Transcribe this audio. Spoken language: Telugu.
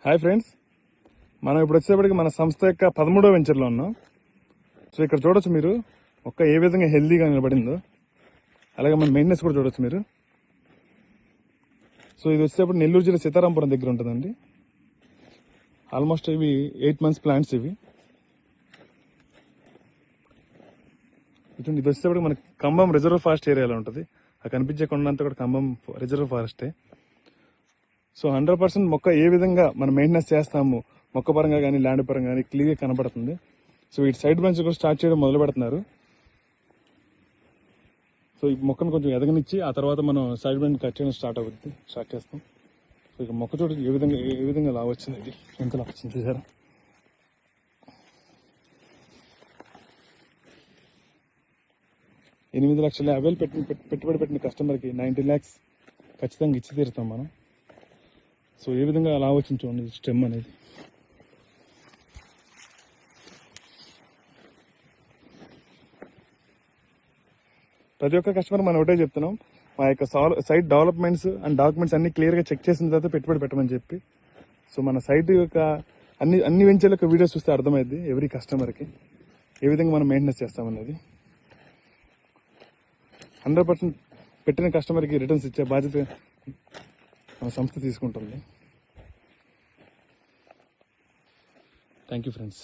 హాయ్ ఫ్రెండ్స్, మనం ఇప్పుడు వచ్చేప్పటికి మన సంస్థ యొక్క 13వ వెంచర్లో ఉన్నాం. సో ఇక్కడ చూడొచ్చు మీరు ఏ విధంగా హెల్దీగా నిలబడిందో, అలాగే మన మెయింటెనెన్స్ కూడా చూడొచ్చు మీరు. సో ఇది వచ్చేటప్పుడు నెల్లూరు జిల్లా సీతారాంపురం దగ్గర ఉంటుందండి. ఆల్మోస్ట్ ఇవి 8 months ప్లాంట్స్ ఇవి. ఇది వచ్చేటప్పటికి మనకి కంబం రిజర్వ్ ఫారెస్ట్ ఏరియాలో ఉంటుంది. ఆ కనిపించే కొండంతా కూడా కంబం రిజర్వ్ ఫారెస్టే. సో 100% మొక్క ఏ విధంగా మనం మెయింటెనెన్స్ చేస్తాము, మొక్క పరంగా కానీ ల్యాండ్ పరంగా కానీ క్లియర్గా కనబడుతుంది. సో ఇటు సైడ్ బ్రాంచ్ కూడా స్టార్ట్ చేయడం మొదలు పెడుతున్నారు. సో ఈ మొక్కను కొంచెం ఎదగనిచ్చి ఆ తర్వాత మనం సైడ్ బ్రాంచ్ కట్ చేయడం స్టార్ట్ చేస్తాం. సో ఇక మొక్క చూడ ఏ విధంగా లావు వచ్చింది, ఇది ఎంత లావు వచ్చింది చూసారా. $8,50,000 పెట్టుబడి పెట్టిన కస్టమర్కి 90 lakhs ఖచ్చితంగా ఇచ్చి తీరుతాం మనం. సో ఏ విధంగా అలా వచ్చింది చూడండి స్టెమ్ అనేది. ప్రతి ఒక్క కస్టమర్ మనం ఒకటే చెప్తున్నాం, మా యొక్క సైట్ డెవలప్మెంట్స్ అండ్ డాక్యుమెంట్స్ అన్ని క్లియర్గా చెక్ చేసిన తర్వాత పెట్టుబడి పెట్టమని చెప్పి. సో మన సైట్ యొక్క అన్ని వెంచర్ల యొక్క వీడియోస్ చూస్తే అర్థమైంది ఎవరి కస్టమర్కి ఏ విధంగా మనం మెయింటెనెన్స్ చేస్తామనేది. 100% పెట్టిన కస్టమర్కి రిటర్న్స్ ఇచ్చే బాధ్యత మన సంస్థ తీసుకుంటుంది. Thank you friends.